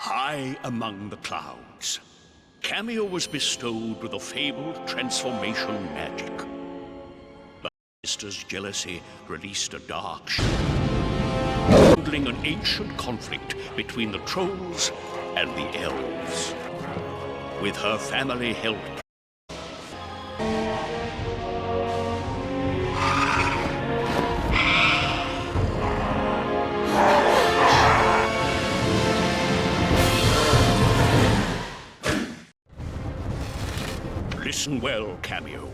High among the clouds, Kameo was bestowed with a fabled transformation magic. But sister's jealousy released a dark shadow, handling an ancient conflict between the trolls and the elves. With her family help, listen well, Kameo.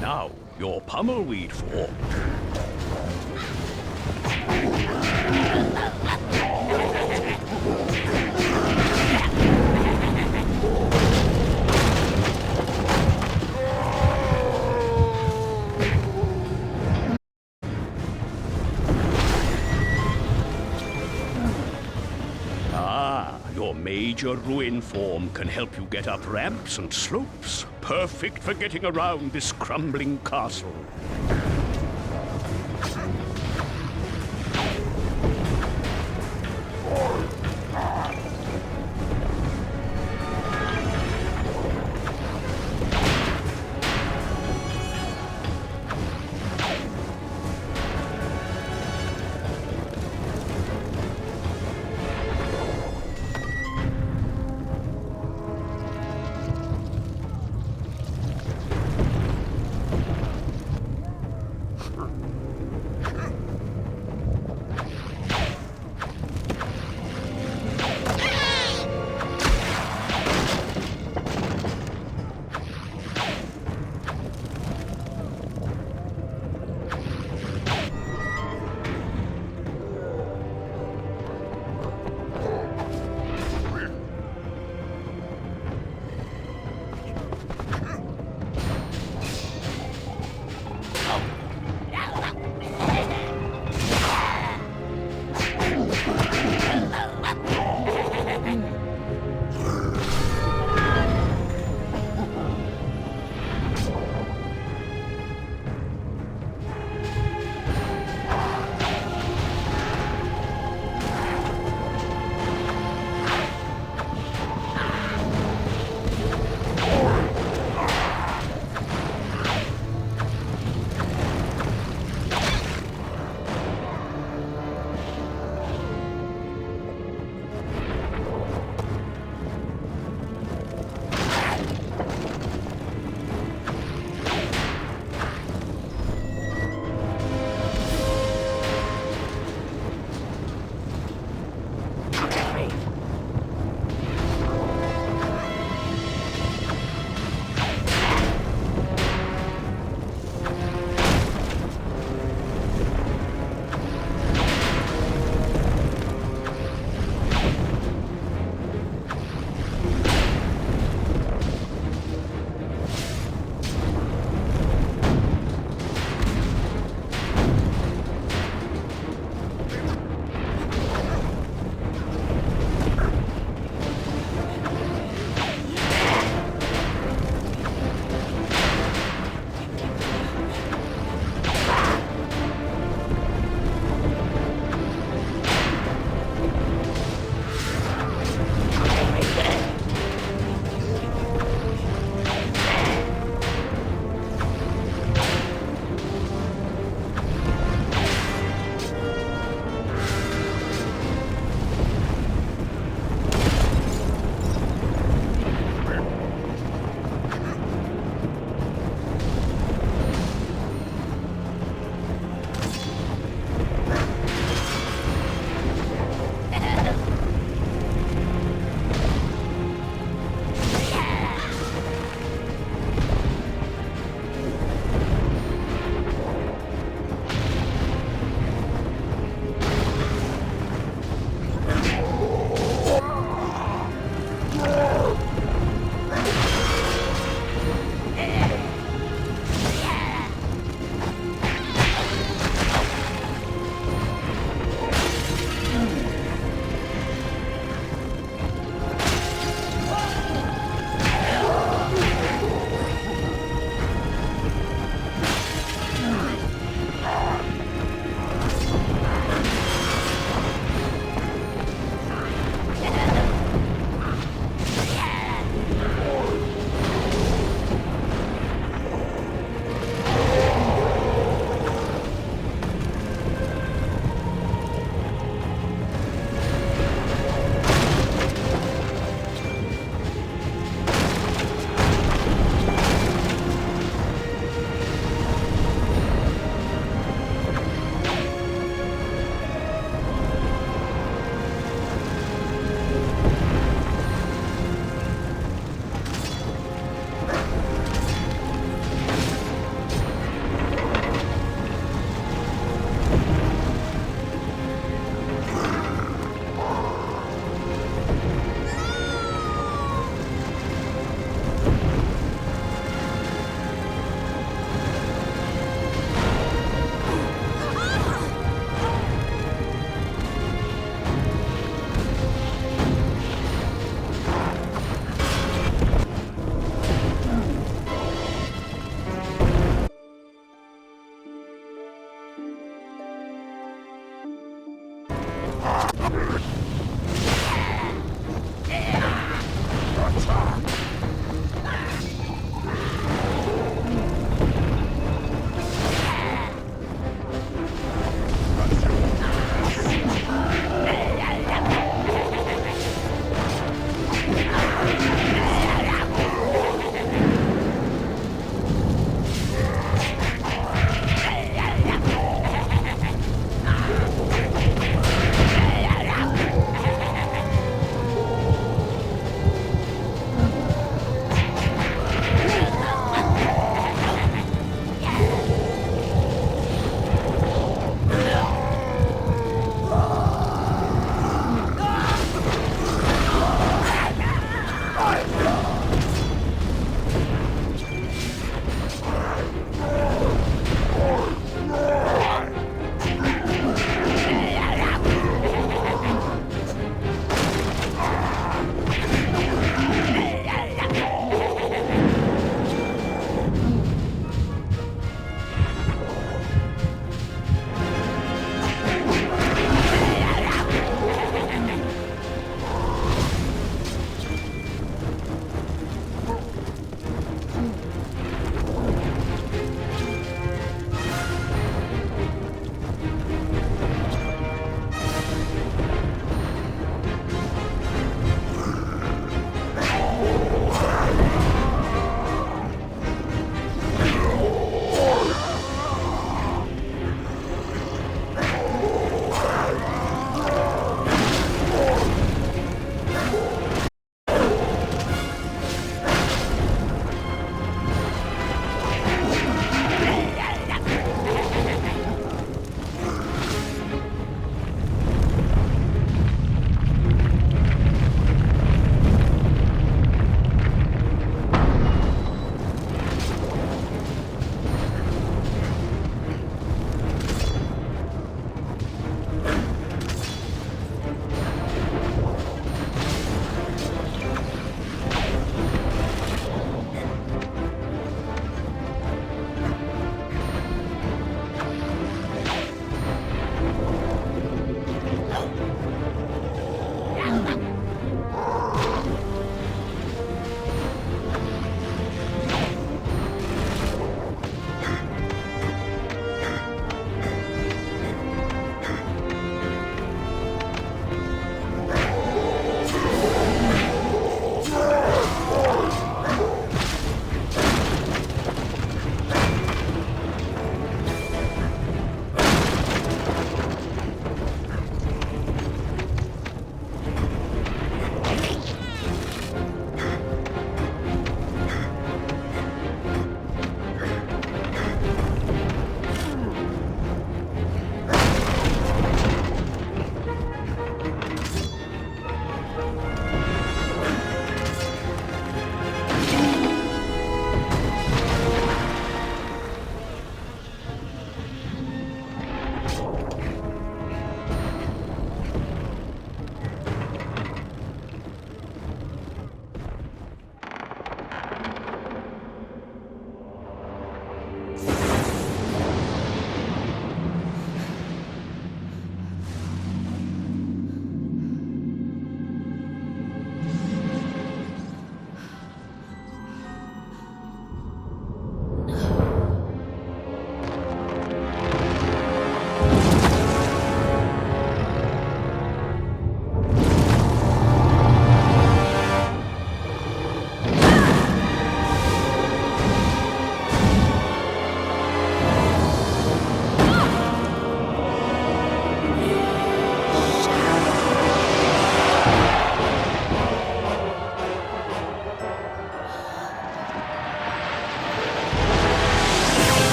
Now, your pummelweed formed. Your major ruin form can help you get up ramps and slopes, perfect for getting around this crumbling castle.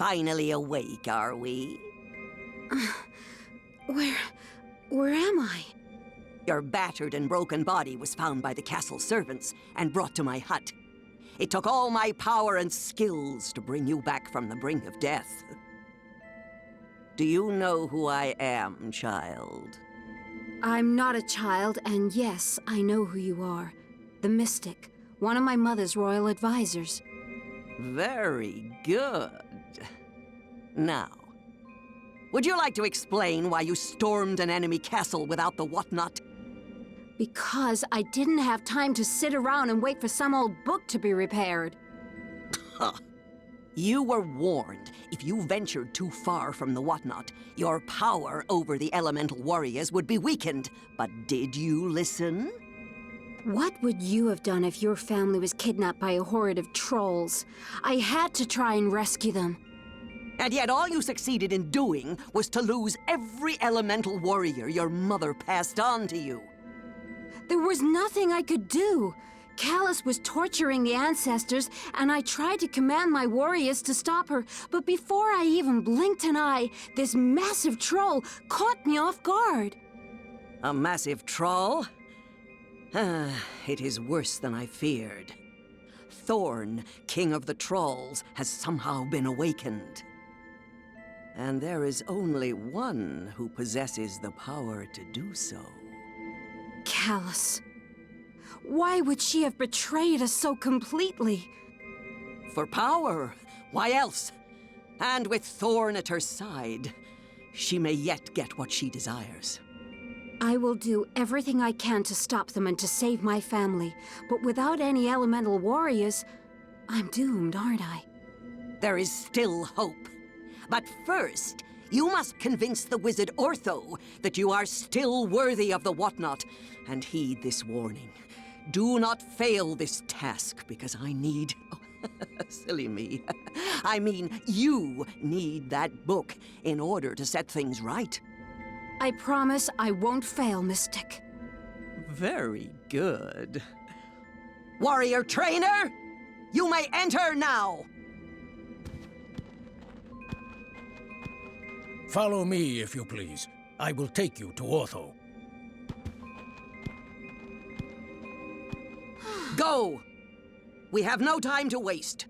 finally awake, are we? Where am I? Your battered and broken body was found by the castle servants and brought to my hut. It took all my power and skills to bring you back from the brink of death. Do you know who I am, child? I'm not a child, and yes, I know who you are. The Mystic, one of my mother's royal advisors. Very good. Now, would you like to explain why you stormed an enemy castle without the whatnot? Because I didn't have time to sit around and wait for some old book to be repaired. You were warned. If you ventured too far from the whatnot, your power over the elemental warriors would be weakened. But did you listen? What would you have done if your family was kidnapped by a horde of trolls? I had to try and rescue them. And yet all you succeeded in doing was to lose every elemental warrior your mother passed on to you. There was nothing I could do. Callus was torturing the ancestors, and I tried to command my warriors to stop her, but before I even blinked an eye, this massive troll caught me off guard. A massive troll? It is worse than I feared. Thorn, king of the trolls, has somehow been awakened. And there is only one who possesses the power to do so. Callus. Why would she have betrayed us so completely? For power. Why else? And with Thorn at her side, she may yet get what she desires. I will do everything I can to stop them and to save my family. But without any elemental warriors, I'm doomed, aren't I? There is still hope. But first, you must convince the wizard Ortho that you are still worthy of the whatnot, and heed this warning. Do not fail this task, because I need... Oh, silly me. I mean, you need that book in order to set things right. I promise I won't fail, Mystic. Very good. Warrior trainer, you may enter now! Follow me, if you please. I will take you to Ortho. Go! We have no time to waste.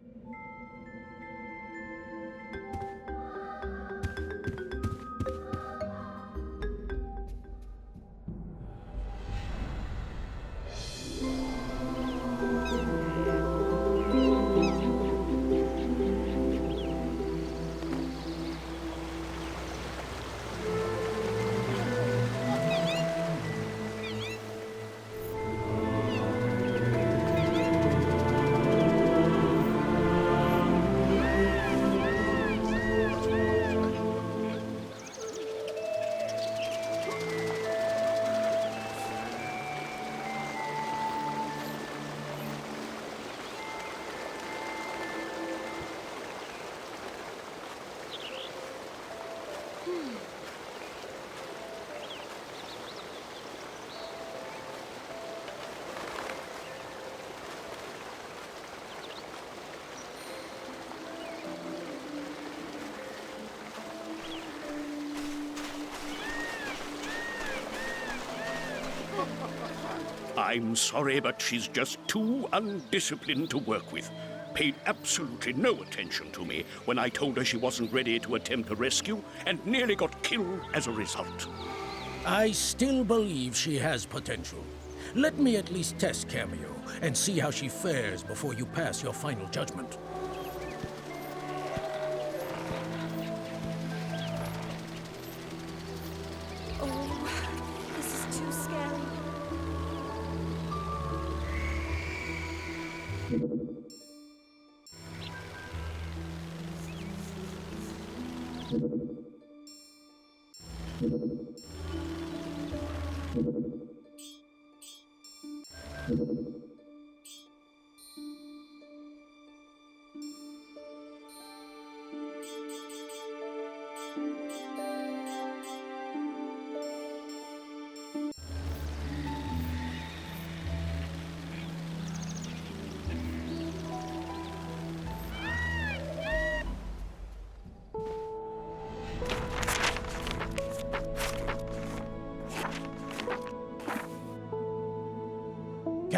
I'm sorry, but she's just too undisciplined to work with. Paid absolutely no attention to me when I told her she wasn't ready to attempt a rescue, and nearly got killed as a result. I still believe she has potential. Let me at least test Kameo and see how she fares before you pass your final judgment. Oh, this is too scary.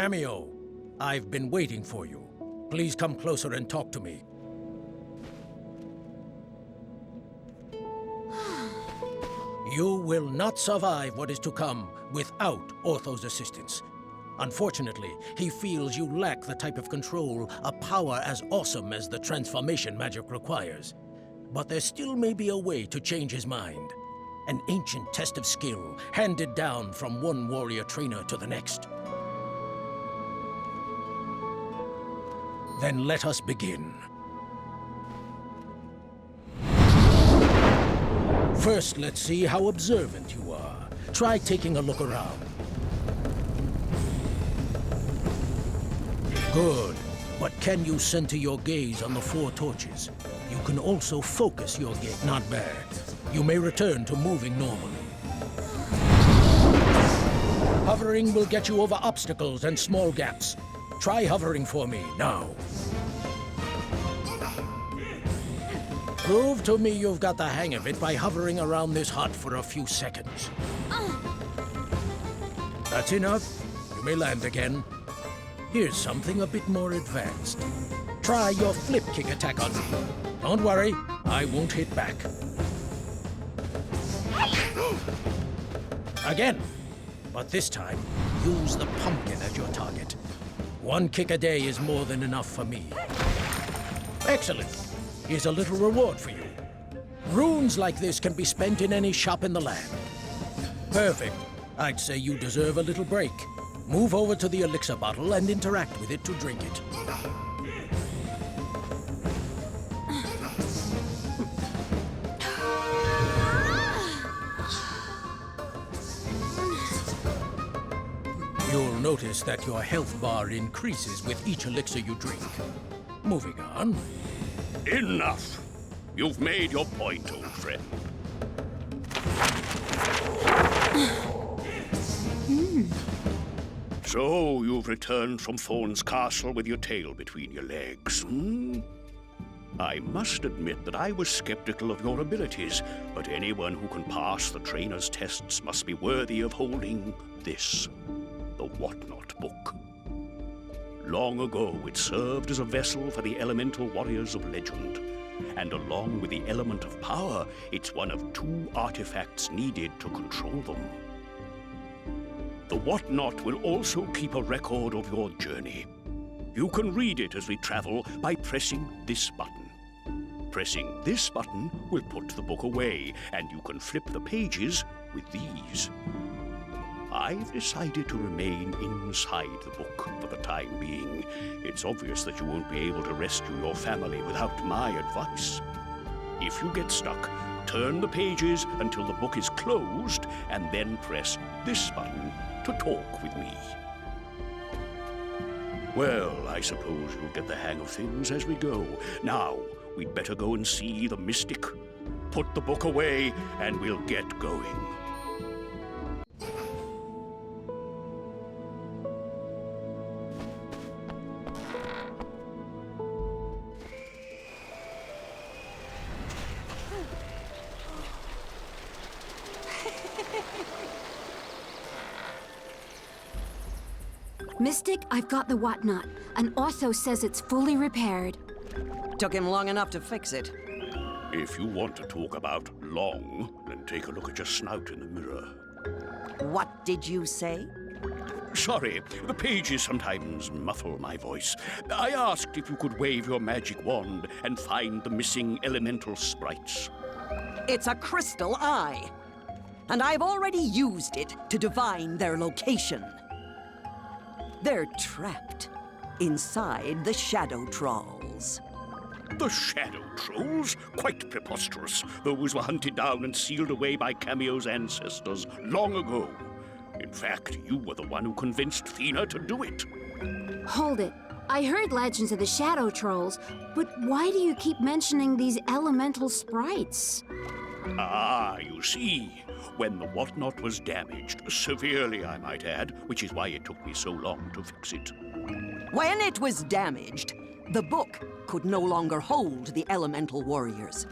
Kameo, I've been waiting for you. Please come closer and talk to me. You will not survive what is to come without Ortho's assistance. Unfortunately, he feels you lack the type of control, a power as awesome as the transformation magic requires. But there still may be a way to change his mind. An ancient test of skill, handed down from one warrior trainer to the next. Then let us begin. First, let's see how observant you are. Try taking a look around. Good. But can you center your gaze on the 4 torches? You can also focus your gaze. Not bad. You may return to moving normally. Hovering will get you over obstacles and small gaps. Try hovering for me, now. Prove to me you've got the hang of it by hovering around this hut for a few seconds. That's enough. You may land again. Here's something a bit more advanced. Try your flip kick attack on me. Don't worry, I won't hit back. Again. But this time, use the pumpkin as your target. 1 kick a day is more than enough for me. Excellent. Here's a little reward for you. Runes like this can be spent in any shop in the land. Perfect. I'd say you deserve a little break. Move over to the elixir bottle and interact with it to drink it. You'll notice that your health bar increases with each elixir you drink. Moving on. Enough! You've made your point, old friend. So, you've returned from Thorn's castle with your tail between your legs, hmm? I must admit that I was skeptical of your abilities, but anyone who can pass the trainer's tests must be worthy of holding this, the Whatnot Book. Long ago, it served as a vessel for the elemental warriors of legend. And along with the element of power, it's one of 2 artifacts needed to control them. The Whatnot will also keep a record of your journey. You can read it as we travel by pressing this button. Pressing this button will put the book away, and you can flip the pages with these. I've decided to remain inside the book for the time being. It's obvious that you won't be able to rescue your family without my advice. If you get stuck, turn the pages until the book is closed, and then press this button to talk with me. Well, I suppose you'll get the hang of things as we go. Now, we'd better go and see the mystic. Put the book away, and we'll get going. Mystic, I've got the Whatnot, and Ortho says it's fully repaired. Took him long enough to fix it. If you want to talk about long, then take a look at your snout in the mirror. What did you say? Sorry, the pages sometimes muffle my voice. I asked if you could wave your magic wand and find the missing elemental sprites. It's a crystal eye. And I've already used it to divine their location. They're trapped inside the Shadow Trolls. The Shadow Trolls? Quite preposterous. Those were hunted down and sealed away by Kameo's ancestors long ago. In fact, you were the one who convinced Thena to do it. Hold it. I heard legends of the Shadow Trolls, but why do you keep mentioning these elemental sprites? Ah, you see. When the Whatnot was damaged, severely I might add, which is why it took me so long to fix it. When it was damaged, the book could no longer hold the elemental warriors,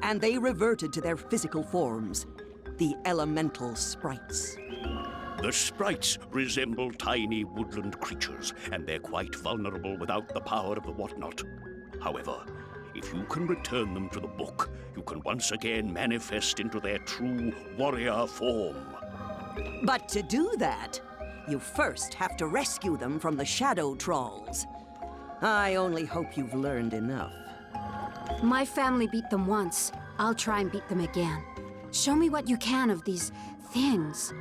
and they reverted to their physical forms, the elemental sprites. The Sprites resemble tiny woodland creatures, and they're quite vulnerable without the power of the whatnot. However, if you can return them to the book, you can once again manifest into their true warrior form. But to do that, you first have to rescue them from the shadow trolls. I only hope you've learned enough. My family beat them once. I'll try and beat them again. Show me what you can of these things.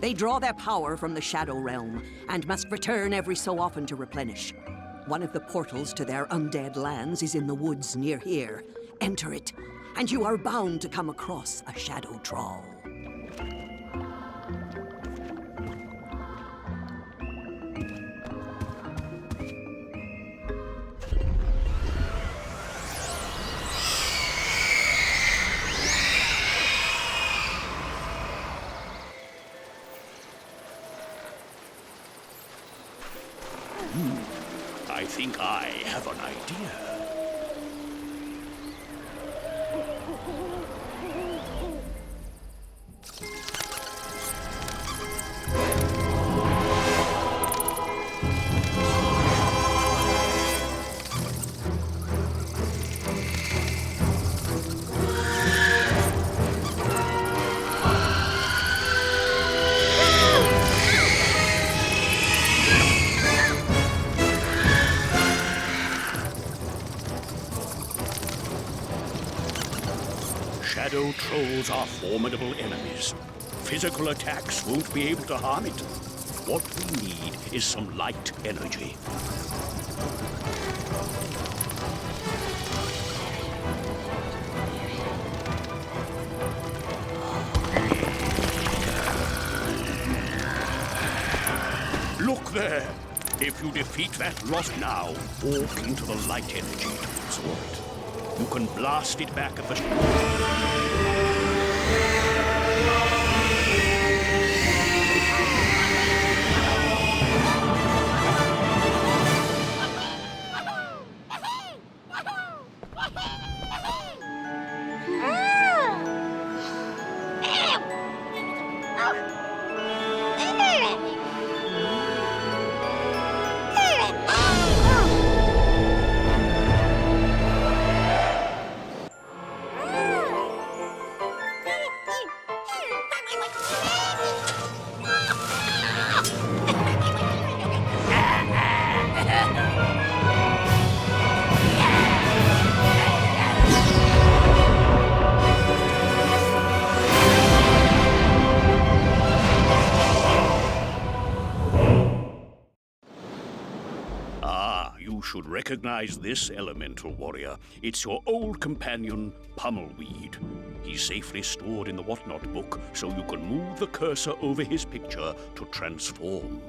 They draw their power from the Shadow Realm, and must return every so often to replenish. One of the portals to their undead lands is in the woods near here. Enter it, and you are bound to come across a shadow troll. I think I have an idea. Shadow trolls are formidable enemies. Physical attacks won't be able to harm it. What we need is some light energy. Look there! If you defeat that lot now, walk into the light energy to absorb it. You can blast it back at the... You should recognize this elemental warrior. It's your old companion, Pummelweed. He's safely stored in the Whatnot book, so you can move the cursor over his picture to transform.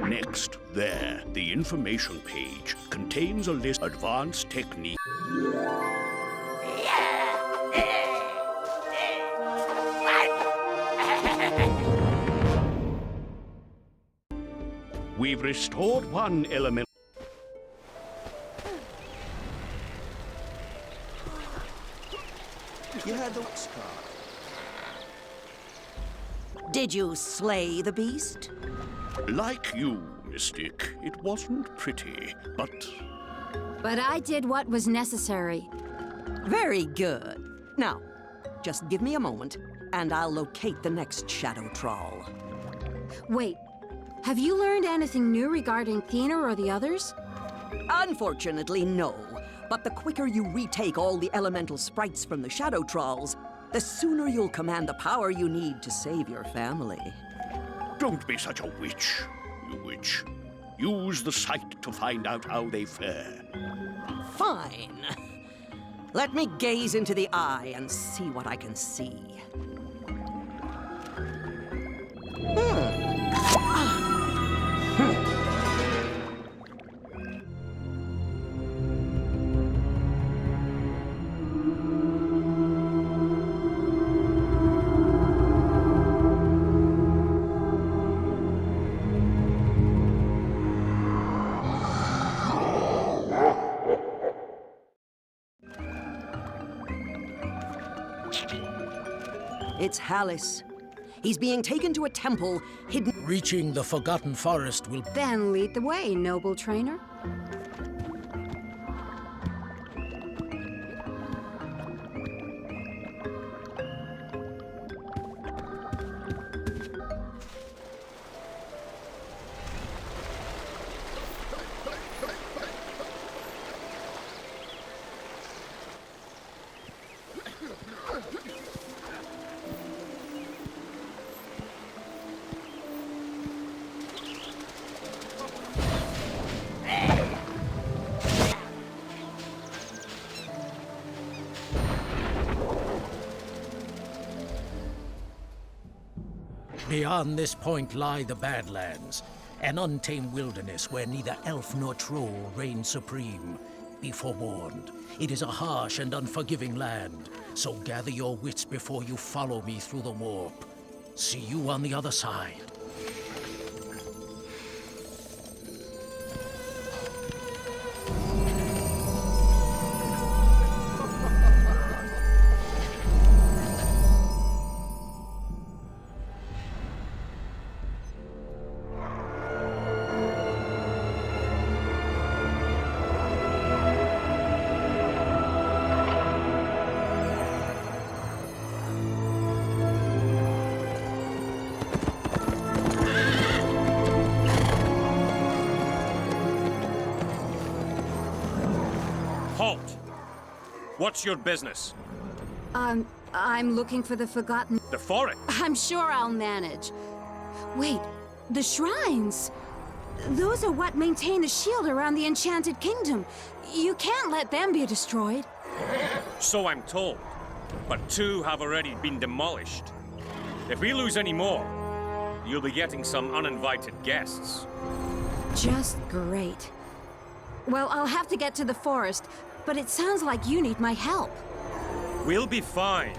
Next, there, the information page contains a list of advanced techniques. We've restored one element. You had the scar. Did you slay the beast? Like you, Mystic, it wasn't pretty, but... But I did what was necessary. Very good. Now, just give me a moment, and I'll locate the next shadow troll. Wait, have you learned anything new regarding Thena or the others? Unfortunately, no. But the quicker you retake all the elemental sprites from the shadow trolls, the sooner you'll command the power you need to save your family. Don't be such a witch, you witch. Use the sight to find out how they fare. Fine. Let me gaze into the eye and see what I can see. It's Hallis. He's being taken to a temple hidden. Reaching the Forgotten Forest will... Then lead the way, noble trainer. Beyond this point lie the Badlands, an untamed wilderness where neither elf nor troll reign supreme. Be forewarned, it is a harsh and unforgiving land, so gather your wits before you follow me through the warp. See you on the other side. Halt! What's your business? I'm looking for the forgotten... The forest? I'm sure I'll manage. Wait, the shrines! Those are what maintain the shield around the Enchanted Kingdom. You can't let them be destroyed. So I'm told. But 2 have already been demolished. If we lose any more, you'll be getting some uninvited guests. Just great. Well, I'll have to get to the forest, but it sounds like you need my help. We'll be fine.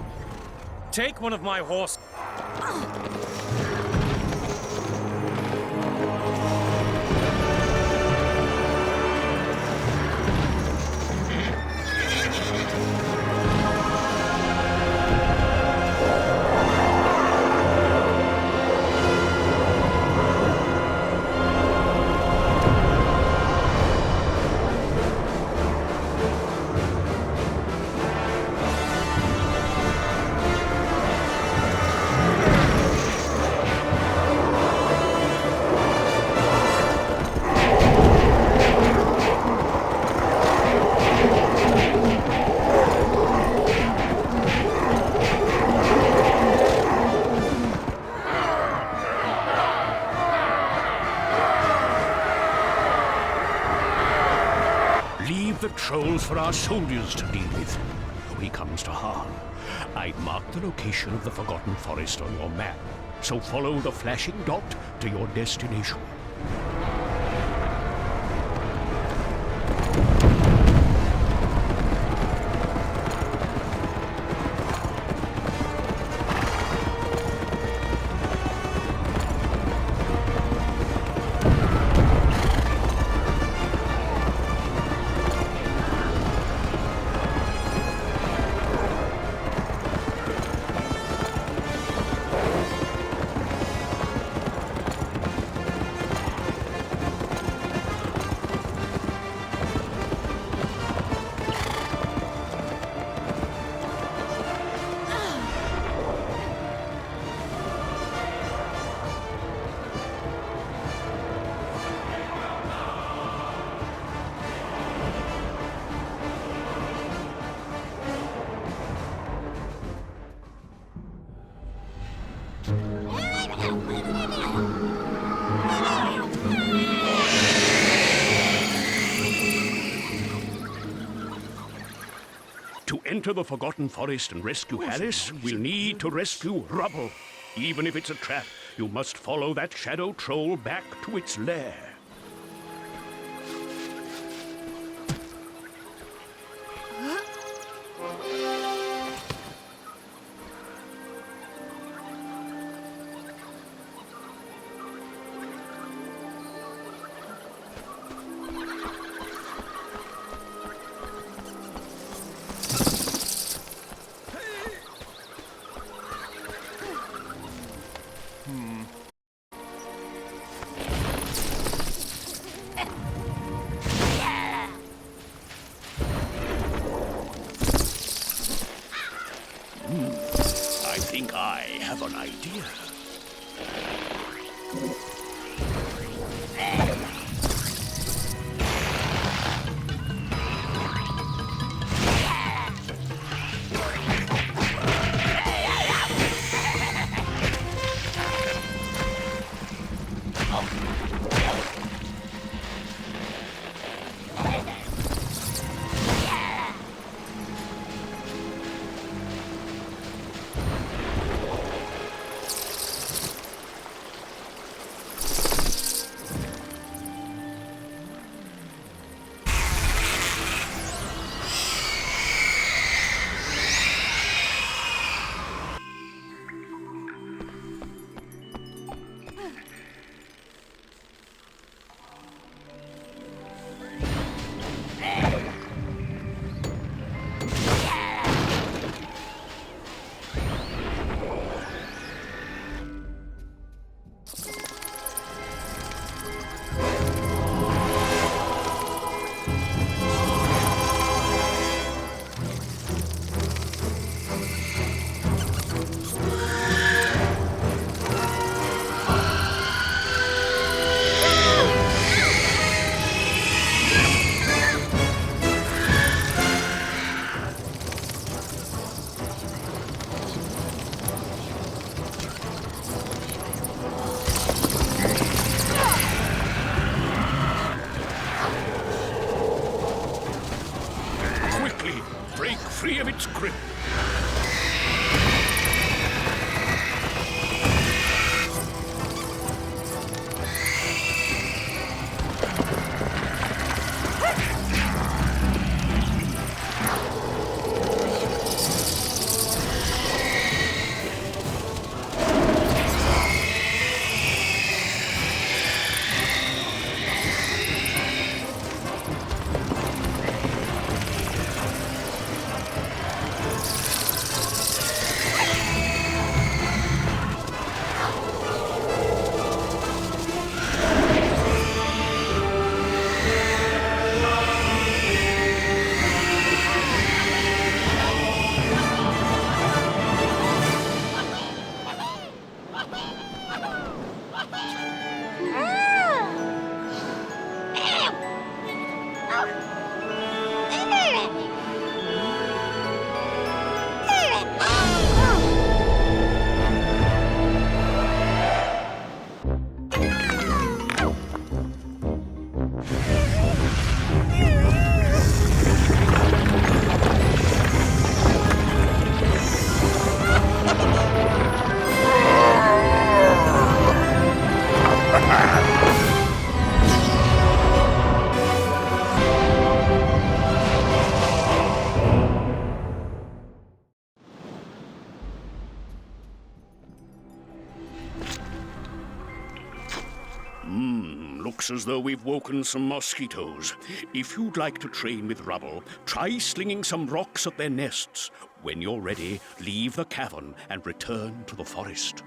Take one of my horses. Leave the trolls for our soldiers to deal with. When it comes to harm, I've marked the location of the Forgotten Forest on your map, so follow the flashing dot to your destination. enter the Forgotten Forest and rescue Alice, we'll need to rescue Rubble. Even if it's a trap, you must follow that shadow troll back to its lair. I think I have an idea. Break free of its grip. Looks as though we've woken some mosquitoes. If you'd like to train with Rubble, try slinging some rocks at their nests. When you're ready, leave the cavern and return to the forest.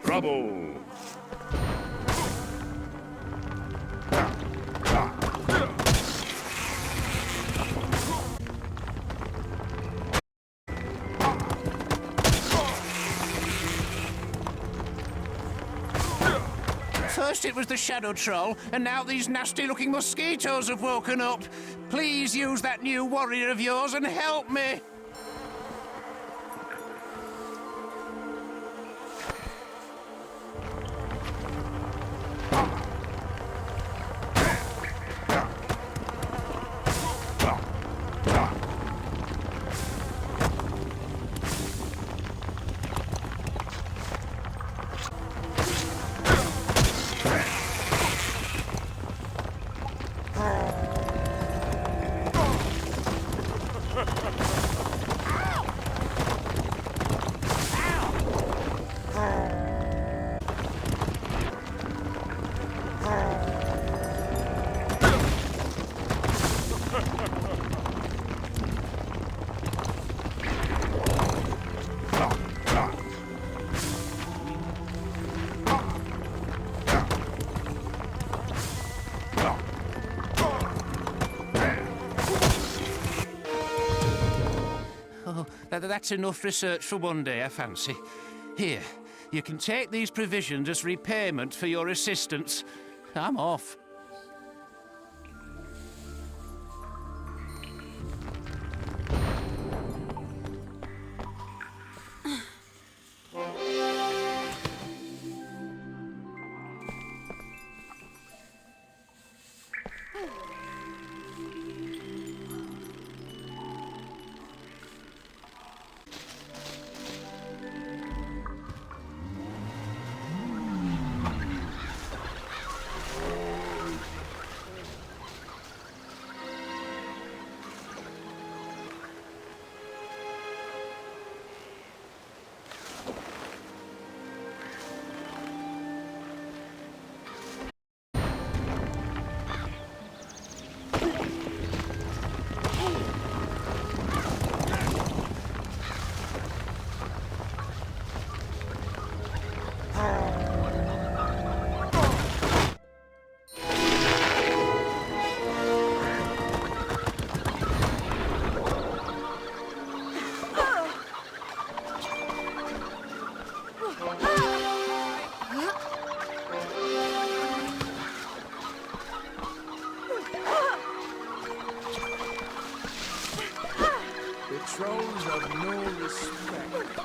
Rubble! First it was the shadow troll, and now these nasty-looking mosquitoes have woken up. Please use that new warrior of yours and help me. That's enough research for one day, I fancy. Here, you can take these provisions as repayment for your assistance. I'm off. Trolls of no respect.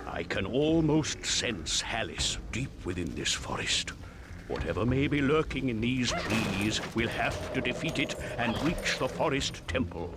I can almost sense Hallis deep within this forest. Whatever may be lurking in these trees, we'll have to defeat it and reach the forest temple.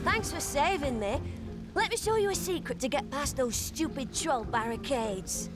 Thanks for saving me. Let me show you a secret to get past those stupid troll barricades.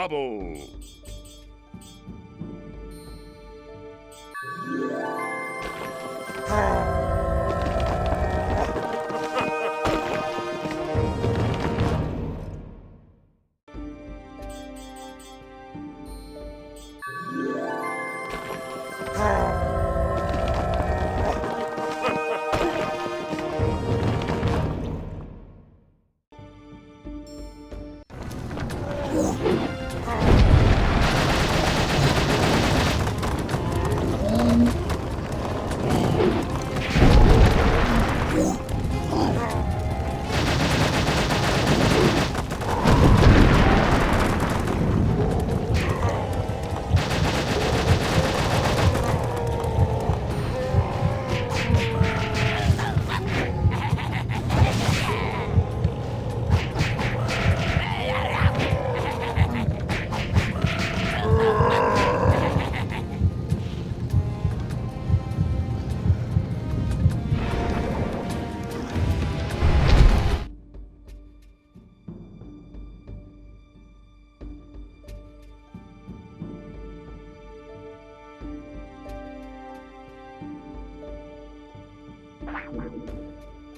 Trouble!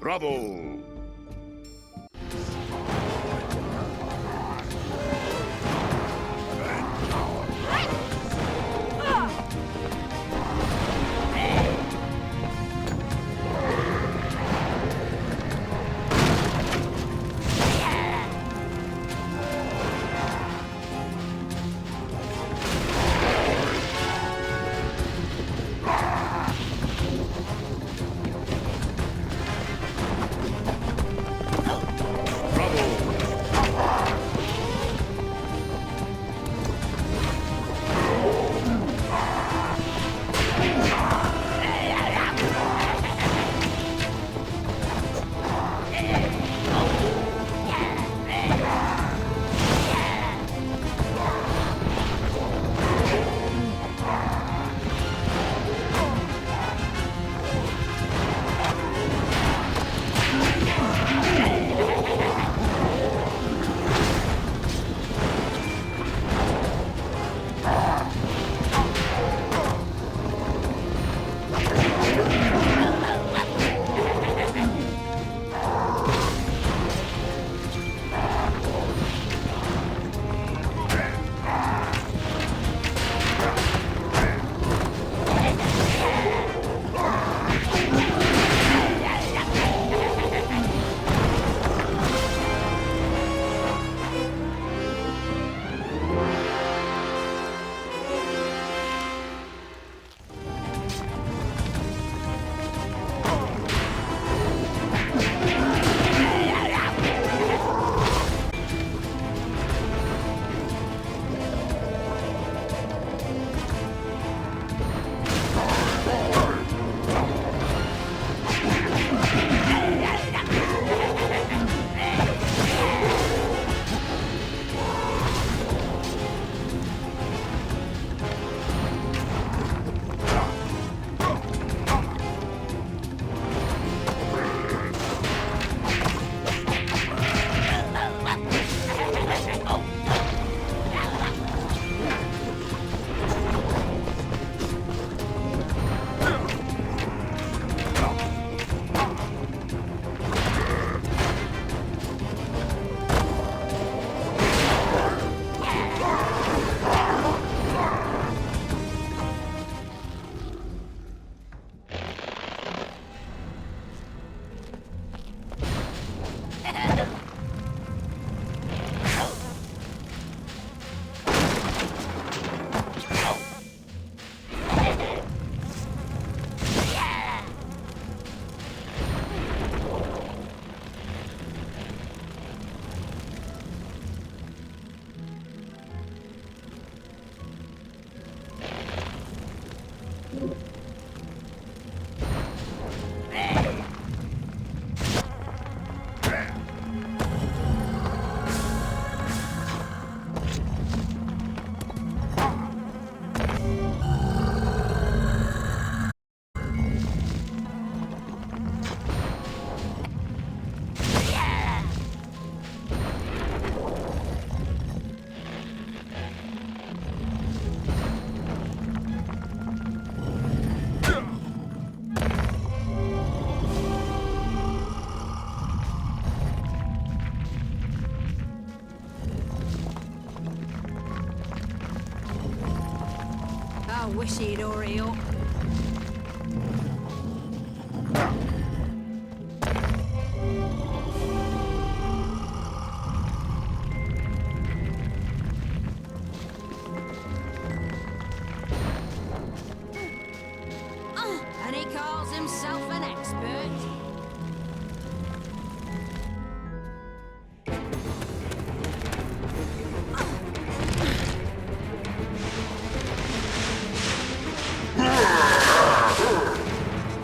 Trouble! wish he'd hurry up. And he calls himself an expert.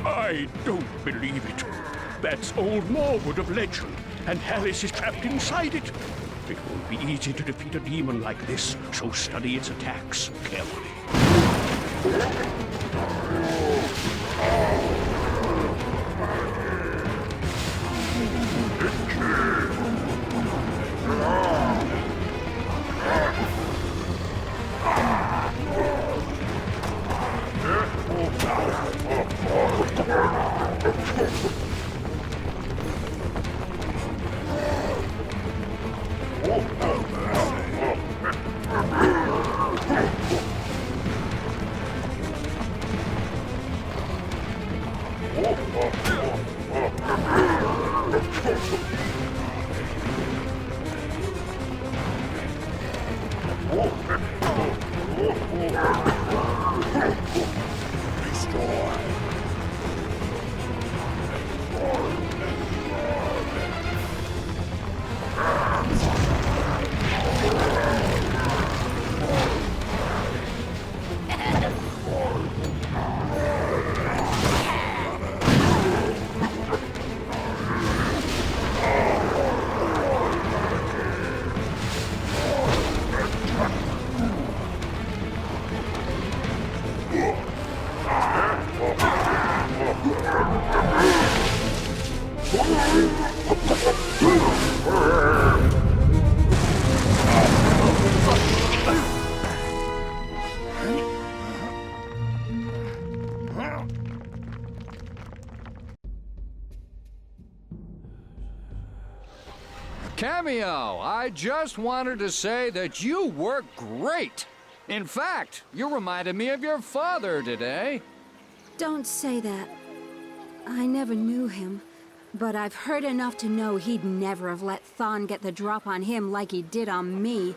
I don't believe it. That's old Norwood of legend, and Alice is trapped inside it. It won't be easy to defeat a demon like this, so study its attacks carefully. Kameo, I just wanted to say that you were great. In fact, you reminded me of your father today. Don't say that. I never knew him, but I've heard enough to know he'd never have let Thon get the drop on him like he did on me,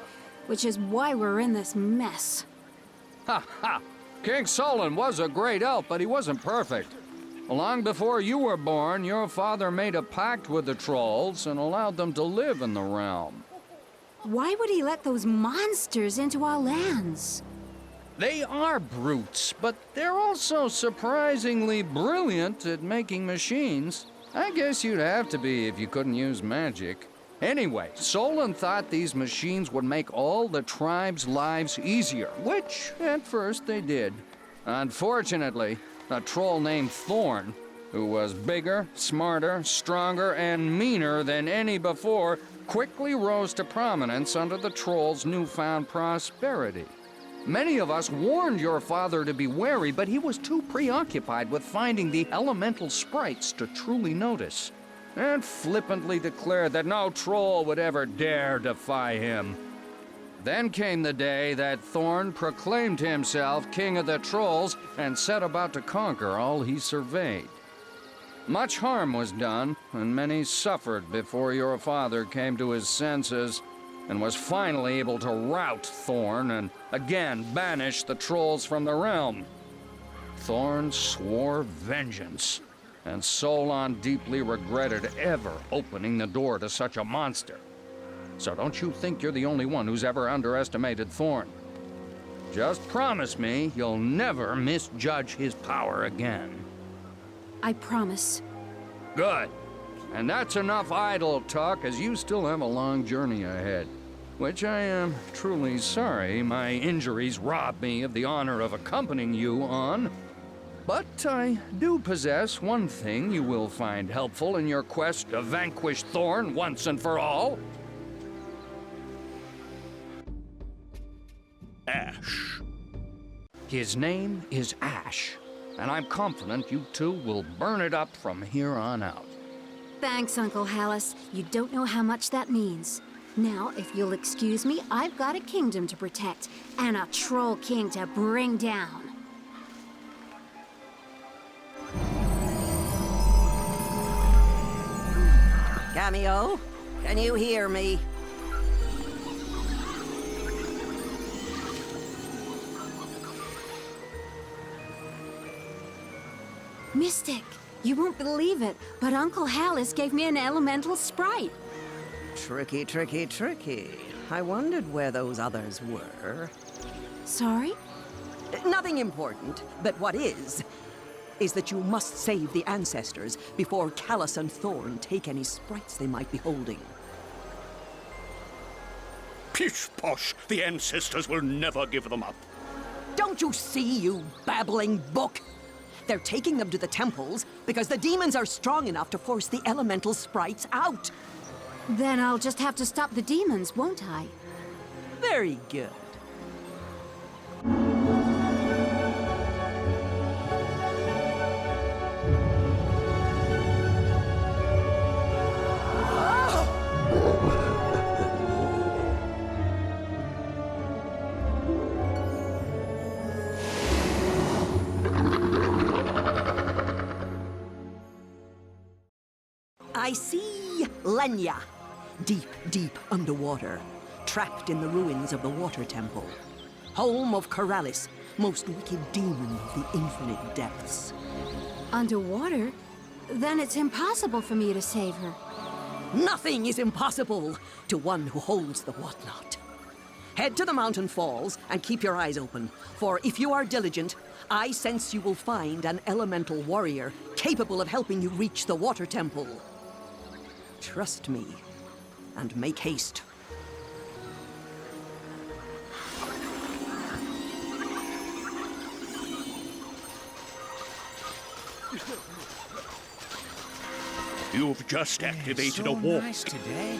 which is why we're in this mess. Ha ha! King Solon was a great elf, but he wasn't perfect. Long before you were born, your father made a pact with the trolls and allowed them to live in the realm. Why would he let those monsters into our lands? They are brutes, but they're also surprisingly brilliant at making machines. I guess you'd have to be if you couldn't use magic. Anyway, Solon thought these machines would make all the tribe's lives easier, which, at first, they did. Unfortunately, a troll named Thorn, who was bigger, smarter, stronger, and meaner than any before, quickly rose to prominence under the troll's newfound prosperity. Many of us warned your father to be wary, but he was too preoccupied with finding the elemental sprites to truly notice, and flippantly declared that no troll would ever dare defy him. Then came the day that Thorn proclaimed himself king of the trolls and set about to conquer all he surveyed. Much harm was done, and many suffered before your father came to his senses and was finally able to rout Thorn and again banish the trolls from the realm. Thorn swore vengeance, and Solon deeply regretted ever opening the door to such a monster. So don't you think you're the only one who's ever underestimated Thorn. Just promise me you'll never misjudge his power again. I promise. Good. And that's enough idle talk, as you still have a long journey ahead. Which I am truly sorry my injuries robbed me of the honor of accompanying you on. But I do possess one thing you will find helpful in your quest to vanquish Thorn once and for all. Ash. His name is Ash, and I'm confident you two will burn it up from here on out. Thanks, Uncle Hallis. You don't know how much that means. Now, if you'll excuse me, I've got a kingdom to protect, and a troll king to bring down. Kameo. Can you hear me? Mystic, you won't believe it, but Uncle Hallis gave me an elemental sprite. Tricky, tricky, tricky. I wondered where those others were. Sorry? Nothing important, but what is that you must save the ancestors before Callus and Thorn take any sprites they might be holding. Pish posh, the ancestors will never give them up. Don't you see, you babbling book? They're taking them to the temples because the demons are strong enough to force the elemental sprites out. Then I'll just have to stop the demons, won't I? Very good. I see Lenya, deep, deep underwater, trapped in the ruins of the Water Temple, home of Keralis, most wicked demon of the infinite depths. Underwater? Then it's impossible for me to save her. Nothing is impossible to one who holds the whatnot. Head to the mountain falls and keep your eyes open, for if you are diligent, I sense you will find an elemental warrior capable of helping you reach the Water Temple. Trust me, and make haste. You've just activated a so warp. nice today.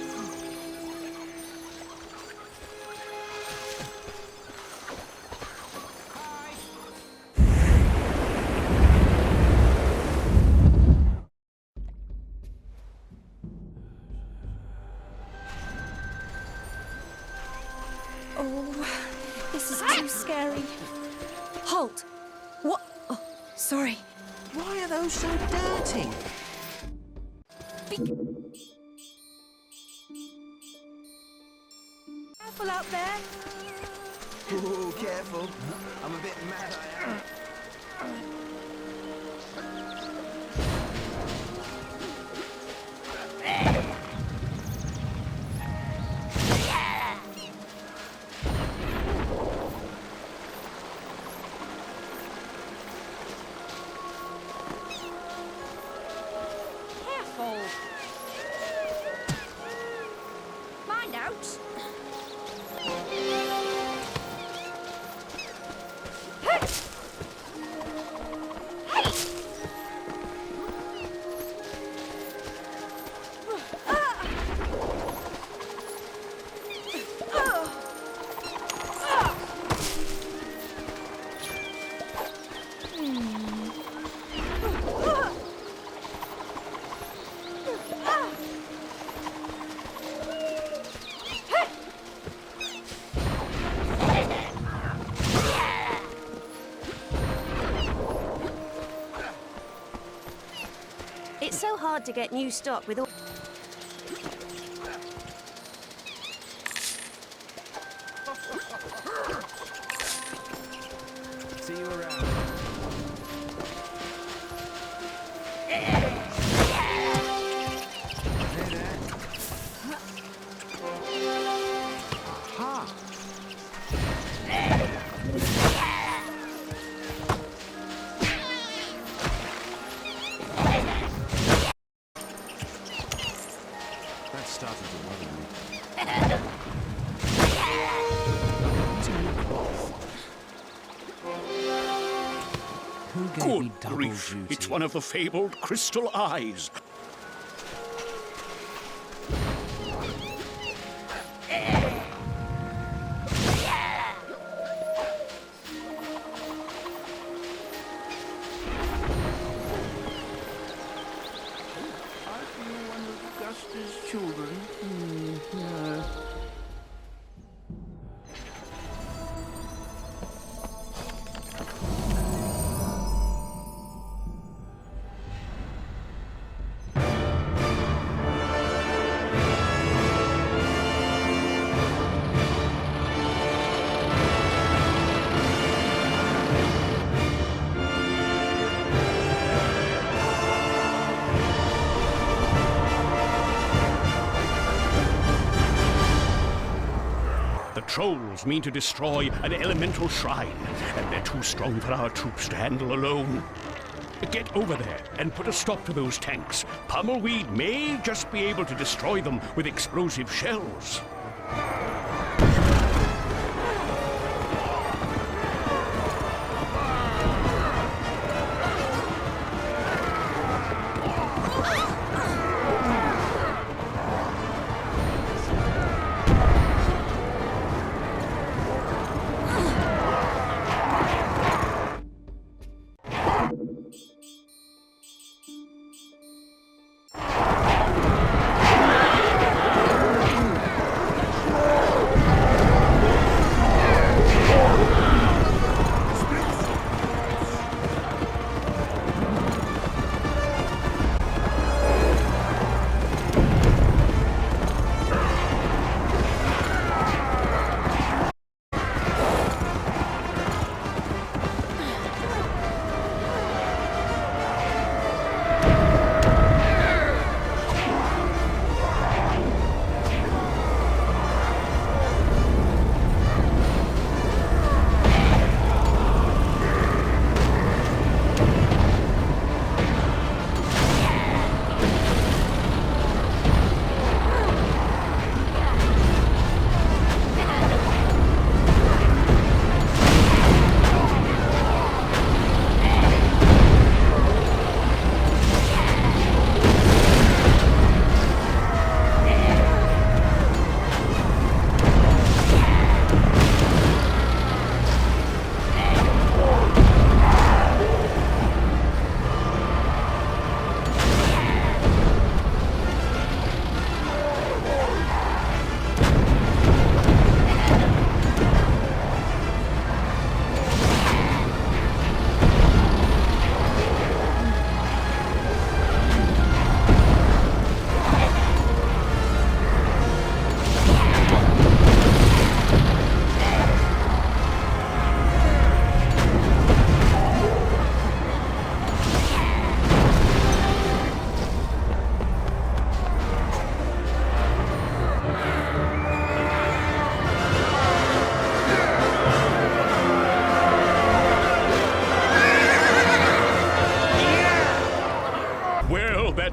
Oh, this is too scary. Halt! What? Oh, sorry. Why are those so dirty? Careful out there. Ooh, careful. I'm a bit mad, I am. Careful. Mind out. It's so hard to get new stock with all... See you around. Hey there. Aha! That started to worry me. Who gave me Good double grief, duty? it's one of the fabled crystal eyes. I feel one of Augusta's children. No. trolls mean to destroy an elemental shrine, and they're too strong for our troops to handle alone. Get over there and put a stop to those tanks. Pummelweed may just be able to destroy them with explosive shells.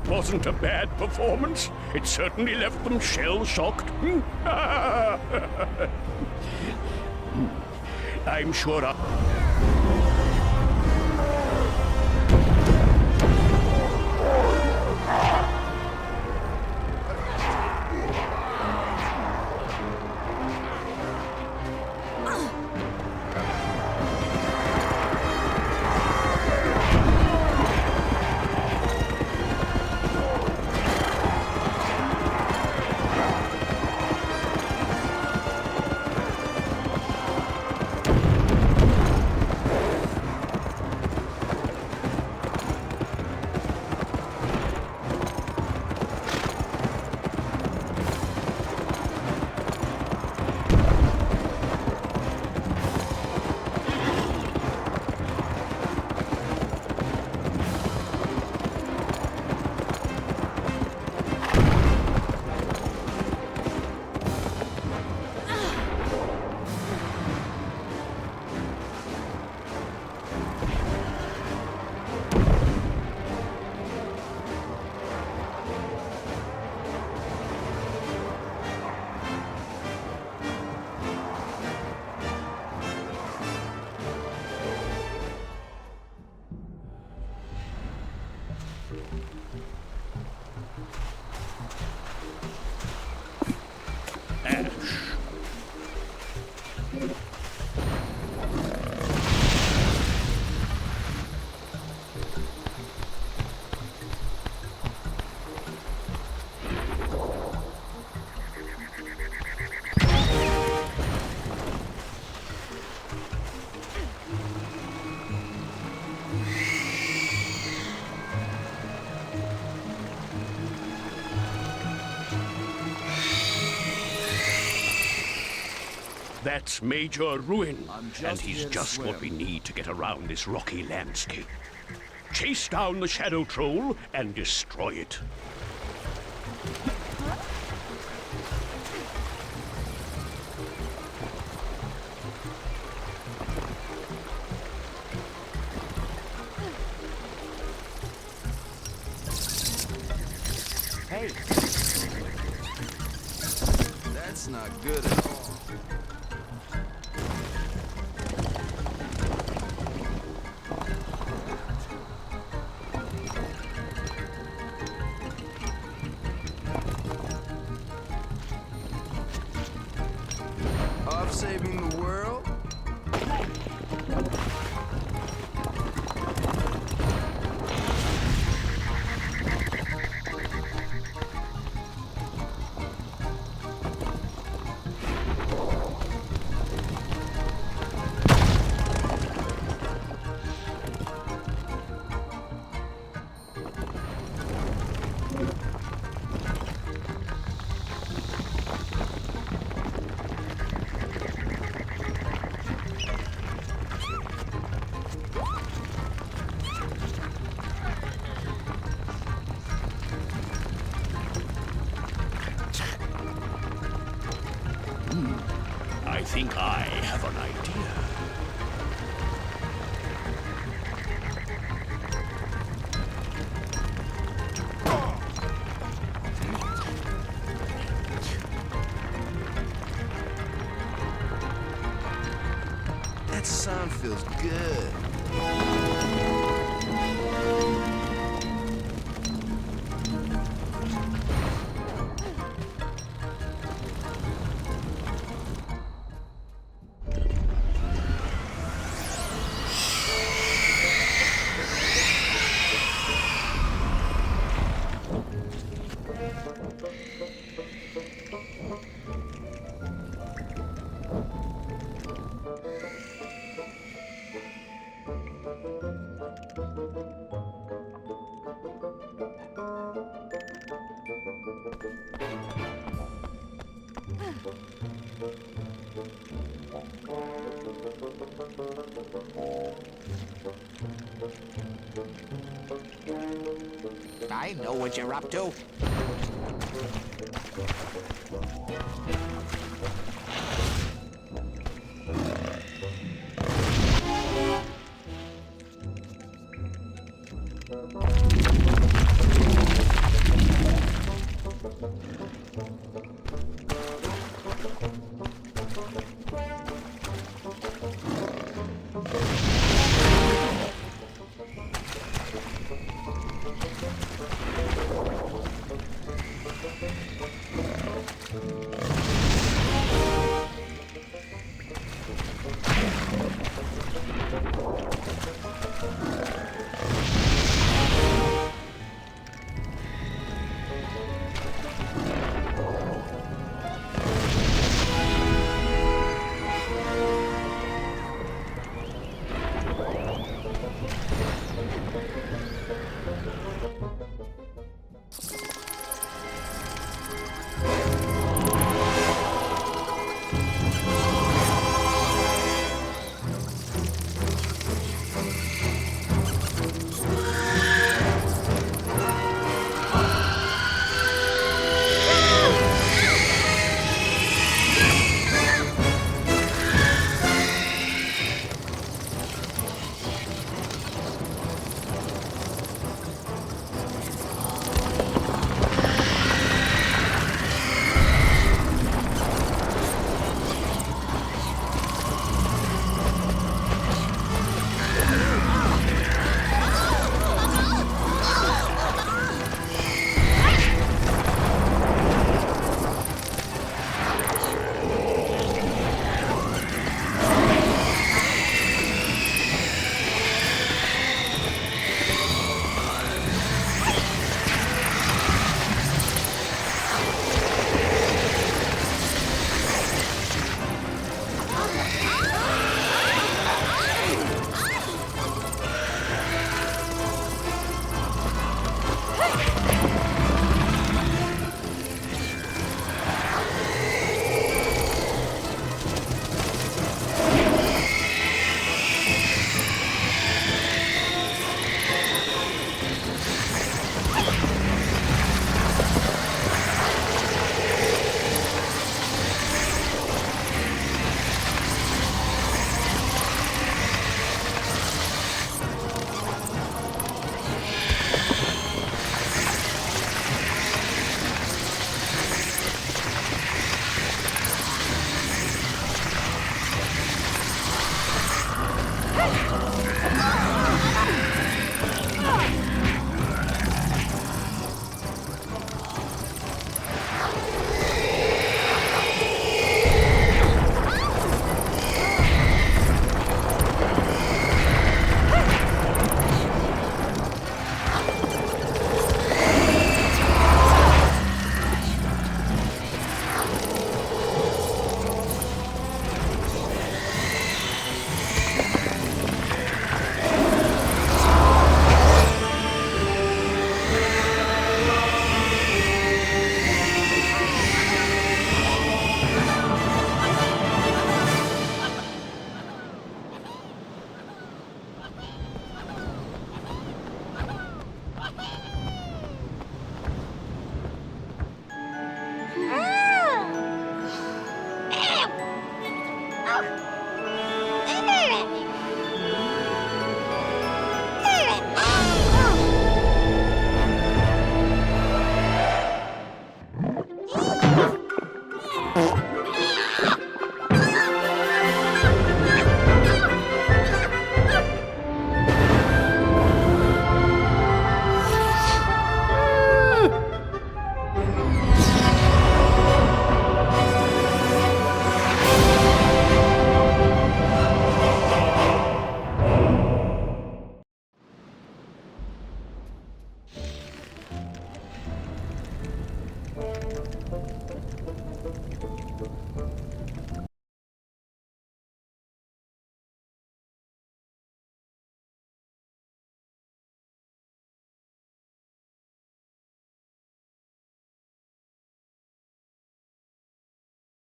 Wasn't a bad performance. It certainly left them shell-shocked. I'm sure That's Major Ruin, and he's just what we need to get around this rocky landscape. Chase down the Shadow Troll and destroy it. Hey! That's not good at all. Of saving the world? I think I have an idea. That sound feels good. I know what you're up to.